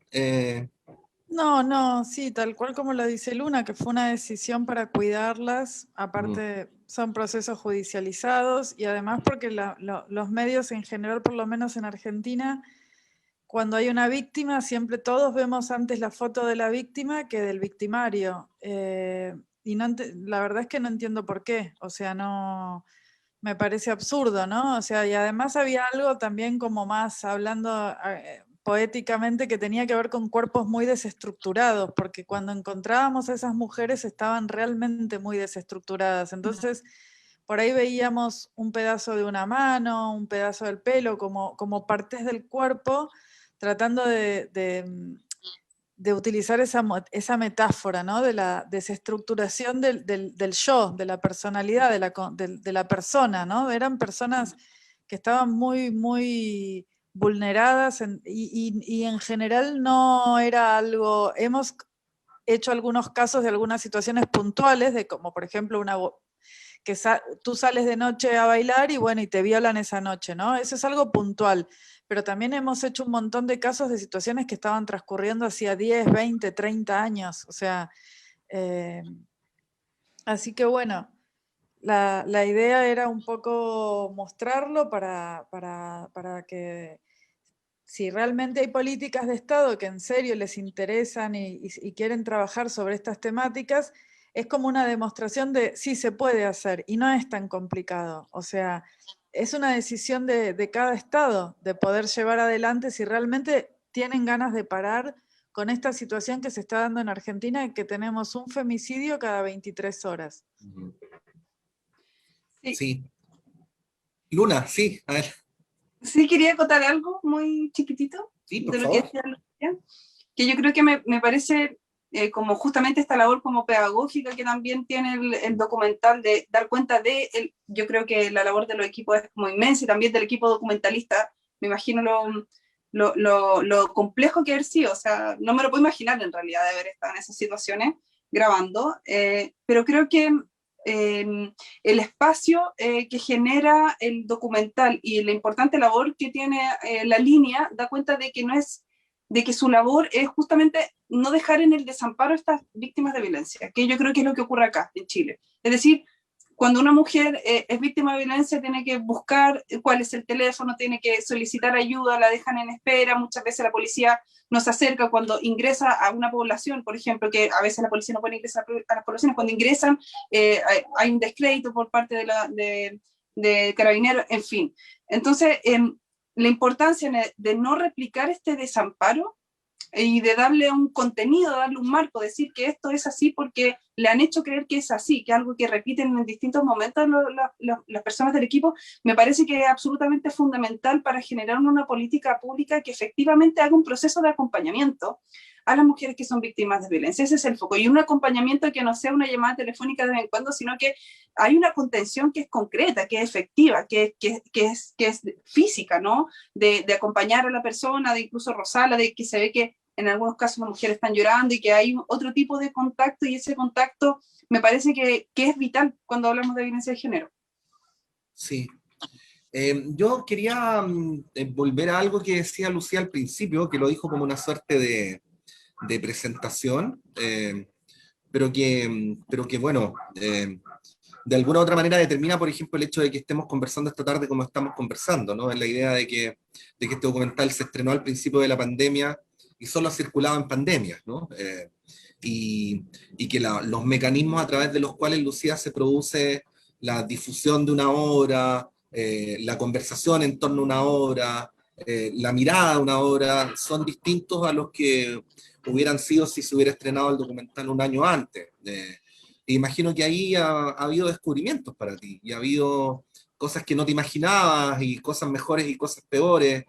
No, sí, tal cual como lo dice Luna, que fue una decisión para cuidarlas, aparte son procesos judicializados, y además porque los medios en general, por lo menos en Argentina, cuando hay una víctima, siempre todos vemos antes la foto de la víctima que del victimario, y la verdad es que no entiendo por qué, o sea, no... Me parece absurdo, ¿no? O sea, y además había algo también como más hablando poéticamente, que tenía que ver con cuerpos muy desestructurados, porque cuando encontrábamos a esas mujeres estaban realmente muy desestructuradas. Entonces, por ahí veíamos un pedazo de una mano, un pedazo del pelo, como partes del cuerpo, tratando de utilizar esa metáfora, ¿no?, de la desestructuración del yo, de la personalidad, de la persona, ¿no? Eran personas que estaban muy, muy vulneradas, y en general no era algo... Hemos hecho algunos casos de algunas situaciones puntuales, de como por ejemplo que tú sales de noche a bailar y bueno, y te violan esa noche, ¿no? Eso es algo puntual, pero también hemos hecho un montón de casos de situaciones que estaban transcurriendo hacía 10, 20, 30 años, o sea, así que bueno, la idea era un poco mostrarlo para que, si realmente hay políticas de Estado que en serio les interesan y quieren trabajar sobre estas temáticas, es como una demostración de sí se puede hacer y no es tan complicado. O sea, es una decisión de cada Estado de poder llevar adelante, si realmente tienen ganas de parar con esta situación que se está dando en Argentina, y que tenemos un femicidio cada 23 horas. Sí. Luna, sí, a ver. Sí, quería contar algo muy chiquitito, Sí, por de lo favor. que decía Lucía, que yo creo que me parece como justamente esta labor como pedagógica que también tiene el documental, de dar cuenta yo creo que la labor de los equipos es como inmensa, y también del equipo documentalista. Me imagino lo complejo que haber sido, o sea, no me lo puedo imaginar en realidad, de haber estado en esas situaciones grabando, pero creo que el espacio que genera el documental y la importante labor que tiene la línea da cuenta de que de que su labor es justamente no dejar en el desamparo a estas víctimas de violencia, que yo creo que es lo que ocurre acá en Chile. Es decir, cuando una mujer es víctima de violencia, tiene que buscar cuál es el teléfono, tiene que solicitar ayuda, la dejan en espera, muchas veces la policía no se acerca cuando ingresa a una población, por ejemplo, que a veces la policía no puede ingresar a las poblaciones, cuando ingresan hay un descrédito por parte de Carabineros, en fin. Entonces, la importancia de no replicar este desamparo y de darle un contenido, darle un marco, decir que esto es así porque le han hecho creer que es así, que es algo que repiten en distintos momentos las personas del equipo, me parece que es absolutamente fundamental para generar una política pública que efectivamente haga un proceso de acompañamiento a las mujeres que son víctimas de violencia. Ese es el foco, y un acompañamiento que no sea una llamada telefónica de vez en cuando, sino que hay una contención que es concreta, que es efectiva, que es física, ¿no? De acompañar a la persona, de incluso rozarla, de que se ve que en algunos casos las mujeres están llorando y que hay otro tipo de contacto, y ese contacto me parece que es vital cuando hablamos de violencia de género. Sí. Yo quería volver a algo que decía Lucía al principio, que lo dijo como una suerte de presentación, pero que bueno, de alguna u otra manera determina, por ejemplo, el hecho de que estemos conversando esta tarde como estamos conversando, ¿no? En la idea de que este documental se estrenó al principio de la pandemia y solo ha circulado en pandemias, ¿no? Y que los mecanismos a través de los cuales, Lucía, se produce la difusión de una obra, la conversación en torno a una obra, la mirada a una obra, son distintos a los que hubieran sido si se hubiera estrenado el documental un año antes. Imagino que ahí ha habido descubrimientos para ti, y ha habido cosas que no te imaginabas, y cosas mejores y cosas peores.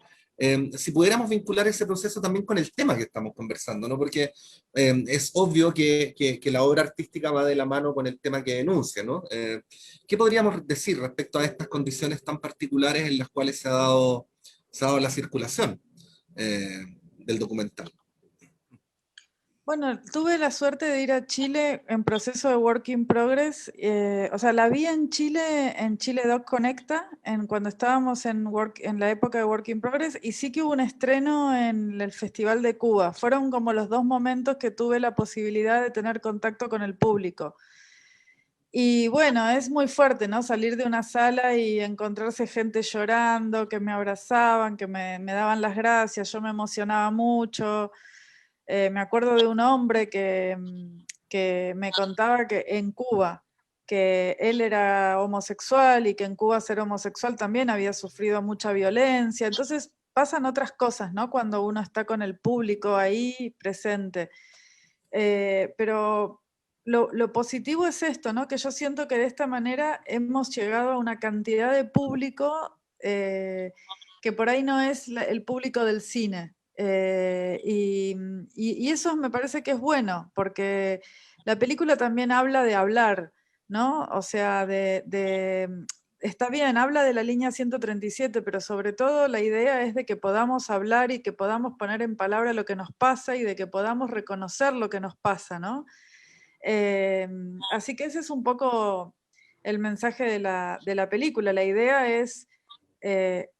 Si pudiéramos vincular ese proceso también con el tema que estamos conversando, ¿no? Porque es obvio que la obra artística va de la mano con el tema que denuncia, ¿no? ¿Qué podríamos decir respecto a estas condiciones tan particulares en las cuales se ha dado la circulación del documental? Bueno, tuve la suerte de ir a Chile en proceso de Work in Progress. O sea, la vi en Chile Doc Conecta, cuando estábamos en la época de Work in Progress, y sí que hubo un estreno en el Festival de Cuba. Fueron como los dos momentos que tuve la posibilidad de tener contacto con el público. Y bueno, es muy fuerte, ¿no? Salir de una sala y encontrarse gente llorando, que me abrazaban, que me daban las gracias, yo me emocionaba mucho. Me acuerdo de un hombre que me contaba que en Cuba, que él era homosexual y que en Cuba ser homosexual también había sufrido mucha violencia. Entonces pasan otras cosas, ¿no? Cuando uno está con el público ahí presente. Pero lo positivo es esto, ¿no? Que yo siento que de esta manera hemos llegado a una cantidad de público que por ahí no es el público del cine. Y eso me parece que es bueno, porque la película también habla de hablar, ¿no? O sea, está bien, habla de la línea 137, pero sobre todo la idea es de que podamos hablar y que podamos poner en palabra lo que nos pasa y de que podamos reconocer lo que nos pasa, ¿no? Así que ese es un poco el mensaje de la película. La idea es...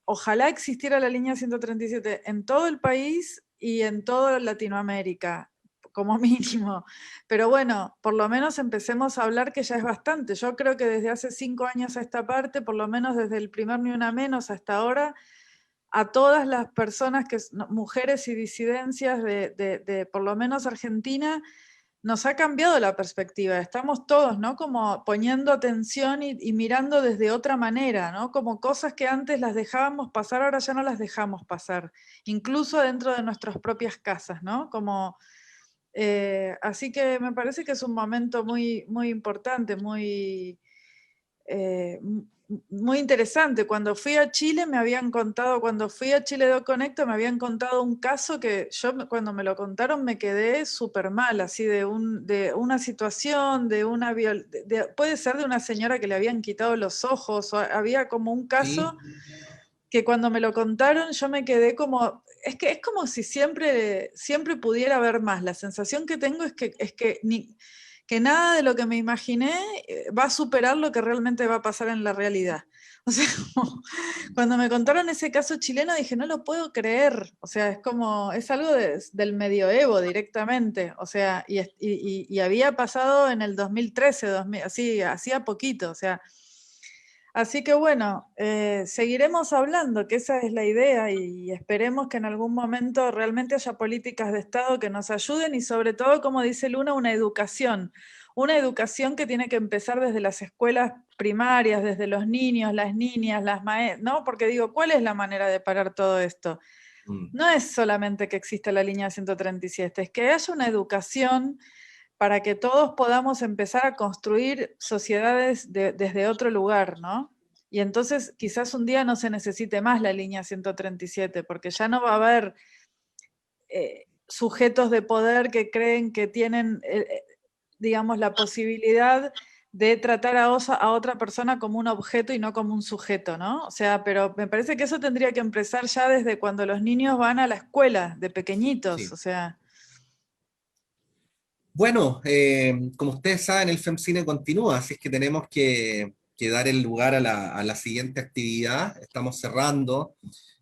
ojalá existiera la línea 137 en todo el país y en toda Latinoamérica, como mínimo. Pero bueno, por lo menos empecemos a hablar, que ya es bastante. Yo creo que desde hace 5 años a esta parte, por lo menos desde el primer Ni Una Menos hasta ahora, a todas las personas, mujeres y disidencias de por lo menos Argentina, nos ha cambiado la perspectiva. Estamos todos, ¿no? Como poniendo atención y mirando desde otra manera, ¿no? Como cosas que antes las dejábamos pasar, ahora ya no las dejamos pasar, incluso dentro de nuestras propias casas, ¿no? Como, así que me parece que es un momento muy, muy importante, muy, muy interesante. Cuando fui a Chile cuando fui a Chile Doc Conecta, me habían contado un caso que yo cuando me lo contaron me quedé súper mal, así de una situación, puede ser de una señora que le habían quitado los ojos, o había como un caso que cuando me lo contaron yo me quedé como, es como si siempre pudiera haber más. La sensación que tengo es que nada de lo que me imaginé va a superar lo que realmente va a pasar en la realidad. O sea, cuando me contaron ese caso chileno dije, no lo puedo creer. O sea, es algo del medioevo directamente. O sea, y había pasado en el 2013, así, hacía poquito. O sea, así que bueno, seguiremos hablando, que esa es la idea, y esperemos que en algún momento realmente haya políticas de Estado que nos ayuden y sobre todo, como dice Luna, una educación que tiene que empezar desde las escuelas primarias, desde los niños, las niñas, las maestras, ¿no? Porque digo, ¿cuál es la manera de parar todo esto? No es solamente que exista la línea 137, es que haya una educación para que todos podamos empezar a construir sociedades desde otro lugar, ¿no? Y entonces quizás un día no se necesite más la línea 137, porque ya no va a haber sujetos de poder que creen que tienen, digamos, la posibilidad de tratar a otra persona como un objeto y no como un sujeto, ¿no? O sea, pero me parece que eso tendría que empezar ya desde cuando los niños van a la escuela, de pequeñitos, Sí. o sea... Bueno, como ustedes saben, el FEMCINE continúa, así es que tenemos que dar el lugar a la siguiente actividad. Estamos cerrando.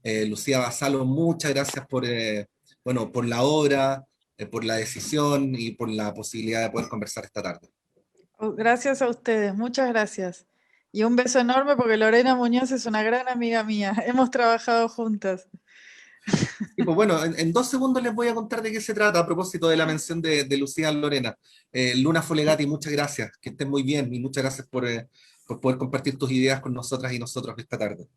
Lucía Basalo, muchas gracias por la obra, por la decisión y por la posibilidad de poder conversar esta tarde. Gracias a ustedes, muchas gracias. Y un beso enorme porque Lorena Muñoz es una gran amiga mía. Hemos trabajado juntas. Y pues bueno, en 2 segundos les voy a contar de qué se trata a propósito de la mención de Lucía Lorena. Luna Folegati, muchas gracias, que estén muy bien y muchas gracias por poder compartir tus ideas con nosotras y nosotros esta tarde.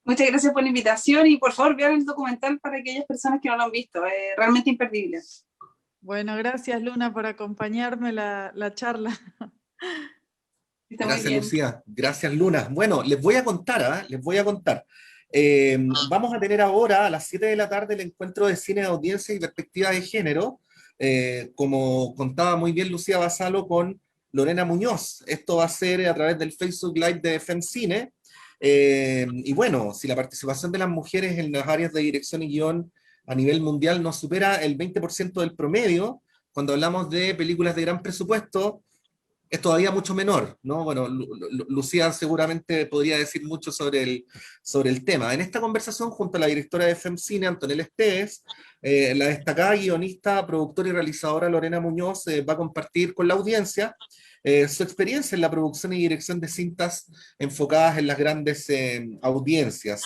Muchas gracias por la invitación y por favor vean el documental para aquellas personas que no lo han visto, es realmente imperdible. Bueno, gracias Luna por acompañarme la charla. Está muy Gracias, bien. Lucía. Gracias, Luna. Bueno, les voy a contar, les voy a contar. Vamos a tener ahora a las 7 de la tarde el encuentro de cine de audiencia y perspectiva de género, como contaba muy bien Lucía Basalo con Lorena Muñoz. Esto va a ser a través del Facebook Live de FemCine. Y bueno, si la participación de las mujeres en las áreas de dirección y guión a nivel mundial no supera el 20% del promedio, cuando hablamos de películas de gran presupuesto, es todavía mucho menor, ¿no? Bueno, Lucía seguramente podría decir mucho sobre el tema. En esta conversación, junto a la directora de FemCine, Antonella Esteves, la destacada guionista, productora y realizadora Lorena Muñoz va a compartir con la audiencia su experiencia en la producción y dirección de cintas enfocadas en las grandes audiencias.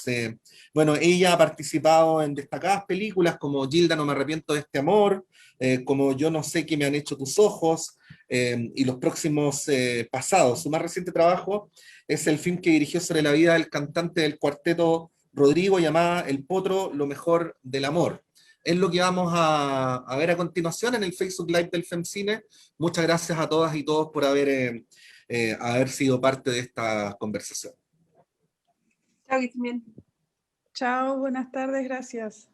Bueno, ella ha participado en destacadas películas como Gilda, no me arrepiento de este amor, como Yo no sé qué me han hecho tus ojos, y los próximos pasados. Su más reciente trabajo es el film que dirigió sobre la vida del cantante del cuarteto Rodrigo, llamada El Potro, lo mejor del amor. Es lo que vamos a ver a continuación en el Facebook Live del FemCine. Muchas gracias a todas y todos por haber sido parte de esta conversación. Chao, que estén bien. Chao, buenas tardes, gracias.